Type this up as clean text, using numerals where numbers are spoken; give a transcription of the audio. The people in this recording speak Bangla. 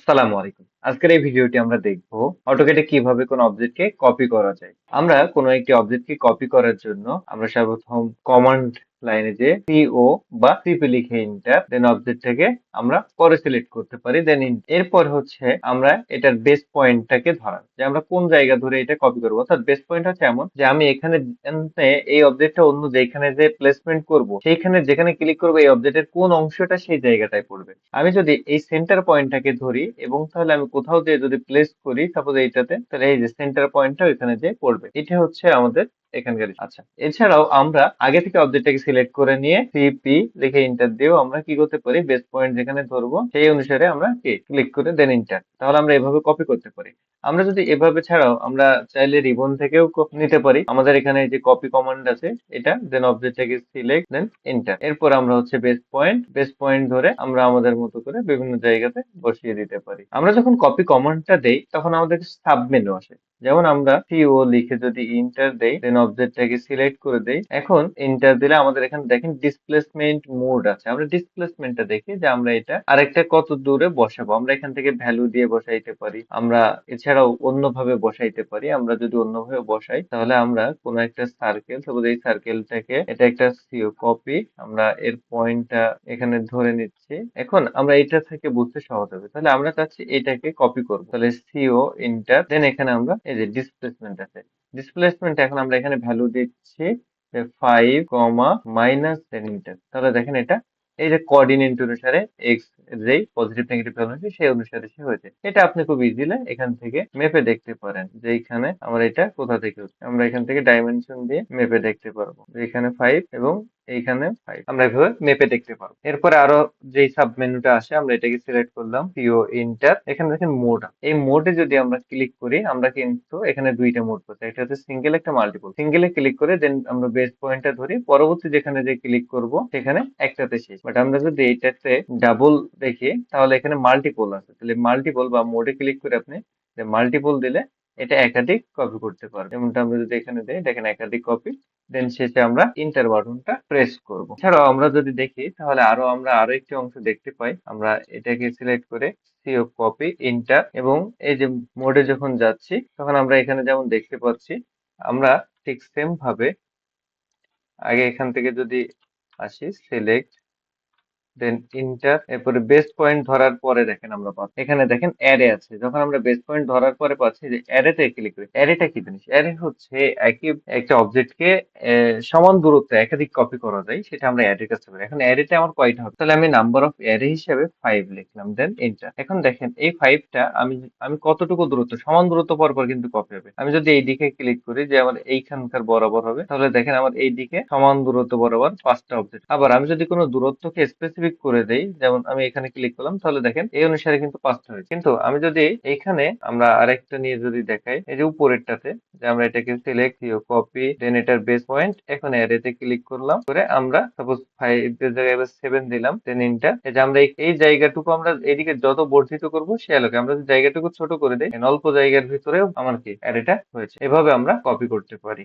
আসসালামু আলাইকুম। আজকের এই ভিডিওটি আমরা দেখব অটোক্যাডে কিভাবে কোনো অবজেক্টকে কপি করা যায়। আমরা কোনো একটি অবজেক্টকে কপি করার জন্য আমরা সর্বপ্রথম কমান্ড লাইনে যে সিও বা সিপি লিখে এন্টার দেন অবজেক্টটাকে আমরা পরে সিলেক্ট করতে পারি দেন এরপর হচ্ছে আমরা এটার বেস পয়েন্টটাকে ধরা যে আমরা কোন জায়গা ধরে এটা কপি করবো। অর্থাৎ বেস পয়েন্ট হচ্ছে এমন যে আমি এখানে এই অবজেক্টটা অন্য যেখানে যে প্লেসমেন্ট করব সেইখানে যেখানে ক্লিক করবো এই অবজেক্টের কোন অংশটা সেই জায়গাটায় পড়বে। আমি যদি এই সেন্টার পয়েন্টটাকে ধরি এবং তাহলে আমি কোথাও দিয়ে যদি প্লেস করি সাপোজ এইটাতে, তাহলে এই যে সেন্টার পয়েন্টটা ওইখানে যে পড়বে। এটা হচ্ছে আমাদের এখানকার। আচ্ছা, এছাড়াও আমরা আগে থেকে অবজেক্টটাকে সিলেক্ট করে নিয়ে সিপি লিখে ইন্টার দিয়েও আমরা কি করতে পারি, বেস পয়েন্ট যেখানে ধরবো সেই অনুসারে আমরা কি ক্লিক করে দেন ইন্টার, তাহলে আমরা এভাবে কপি করতে পারি। আমরা যদি এভাবে ছাড়াও আমরা চাইলে রিবন থেকেও নিতে পারি। আমাদের এখানে যে কপি কমান্ড আছে এটা, দেন অবজেক্টটাকে সিলেক্ট দেন এন্টার, এরপর আমরা হচ্ছে বেস পয়েন্ট ধরে আমরা আমাদের মতো করে বিভিন্ন জায়গাতে বসিয়ে দিতে পারি। আমরা যখন কপি কমান্ডটা দেই তখন আমাদের সাব মেনু আসে। যেমন আমরা সিও লিখে যদি ইন্টার দেই দেন অবজেক্টটাকে সিলেক্ট করে দেই, এখন ইন্টার দিলে আমাদের এখানে দেখেন ডিসপ্লেসমেন্ট মোড আছে। আমরা ডিসপ্লেসমেন্টটা দেখি যে আমরা এটা আরেকটা কত দূরে বসাবো। আমরা এখান থেকে ভ্যালু দিয়ে বসাইতে পারি, আমরা এছাড়াও অন্যভাবে বসাইতে পারি। আমরা যদি অন্যভাবে বসাই তাহলে আমরা কোন একটা সার্কেল, সাপোজ এই সার্কেলটাকে, এটা একটা সিও কপি, আমরা এর পয়েন্টটা এখানে ধরে নিচ্ছি। এখন আমরা এটা থেকে বুঝতে সহজ হবে, তাহলে আমরা চাচ্ছি এটাকে কপি করবো, তাহলে সিও ইন্টার দেন এখানে আমরা এই যে ডিসপ্লেসমেন্ট আছে, ডিসপ্লেসমেন্ট এখন আমরা এখানে ভ্যালু দিচ্ছি 5, দেন ইন্টার। তাহলে দেখেন এটা এই যে কোঅর্ডিনেট অনুসারে এক্স যেই পজিটিভ নেগেটিভ ভ্যালু আছে সেই অনুসারে সে হয়েছে। এটা আপনি খুব ইজিলি এখান থেকে মেপে দেখতে পারেন যে এইখানে আমরা এটা কোথা থেকে হচ্ছে। আমরা এখান থেকে ডাইমেনশন দিয়ে মেপে দেখতে পারবো যে এখানে 5 এবং এইখানে 5, আমরা এভাবে মেপে দেখতে পারবো। এরপরে আরো যেই সাব মেনুটা আসে আমরা এটাকে সিলেক্ট করলাম, সিও ইন্টার, এখানে দেখেন মোড। এই মোডে যদি আমরা ক্লিক করি আমরা কিন্তু এখানে দুইটা মোড পাচ্ছি, একটা হচ্ছে সিঙ্গেল, একটা মাল্টিপল। সিঙ্গেলে ক্লিক করে দেন আমরা বেস পয়েন্টটা ধরি, পরবর্তী যেখানে যে ক্লিক করব সেখানে একটাতে শেষ। বাট আমরা যদি এইটাতে ডাবল দেখি তাহলে এখানে মাল্টিপল আছে, তাহলে মাল্টিপল বা মোডে ক্লিক করে আপনি মাল্টিপল দিলে এটা একাধিক কপি করতে পারবে। যেমনটা আমরা যদি এখানে দেই দেখেন একাধিক কপি, দেন শেষে আমরা ইন্টার বাটনটা প্রেস করব। এছাড়াও আমরা যদি দেখি তাহলে আমরা আরো একটি অংশ দেখতে পাই। আমরা এটাকে সিলেক্ট করে সিও কপি ইন্টার এবং এই যে মোডে যখন যাচ্ছি তখন আমরা এখানে যেমন দেখতে পাচ্ছি, আমরা ঠিক সেম ভাবে আগে এখান থেকে যদি আসি সিলেক্ট দেন ইন্টার, এরপরে বেস পয়েন্ট ধরার পরে দেখেন আমরা পাচ্ছি এখানে দেখেন অ্যারে আছে। যখন আমরা বেস পয়েন্ট ধরার পরে পাচ্ছি যে অ্যারেতে ক্লিক করি। অ্যারেটা কি জিনিস? অ্যারে হচ্ছে একই একটা অবজেক্টকে সমান দূরত্বে একাধিক কপি করা যায়, সেটা আমরা অ্যারের কাছে করি। এখন অ্যারেতে আমার কয়টা হবে, তাহলে আমি নাম্বার অফ অ্যারে হিসেবে 5 লিখলাম দেন এন্টার। এখন দেখেন এই 5টা আমি আমি কতটুকু দূরত্ব, সমান দূরত্ব পর পর কিন্তু কপি হবে। আমি যদি এই দিকে ক্লিক করি যে আমার এইখানকার বরাবর হবে, তাহলে দেখেন আমার এই দিকে সমান দূরত্ব বরাবর 5টা অবজেক্ট। আবার আমি যদি কোনো দূরত্বকে স্পেসিফিক করে দেই, যেমন আমি এখানে ক্লিক করলাম, তাহলে দেখেন এই অনুসারে কিন্তু 5টা হয়েছে। কিন্তু আমি যদি এইখানে আমরা আরেকটা নিয়ে যদি দেখাই, এই যে উপরেরটাতে, যে আমরা এটাকে সিলেক্ট কপি দেন এটার বেস পয়েন্ট, এখন অ্যারেতে ক্লিক করলাম করে আমরা সাপোজ 5 এর জায়গায় এবার 7 দিলাম দেন এন্টার। এই যে আমরা এই জায়গাটুকু আমরা এদিকে যত বর্ধিত করবো সে আলোকে আমরা যদি জায়গাটুকু ছোট করে দেই, অল্প জায়গার ভিতরেও আমার কি অ্যারেটা হয়েছে। এভাবে আমরা কপি করতে পারি।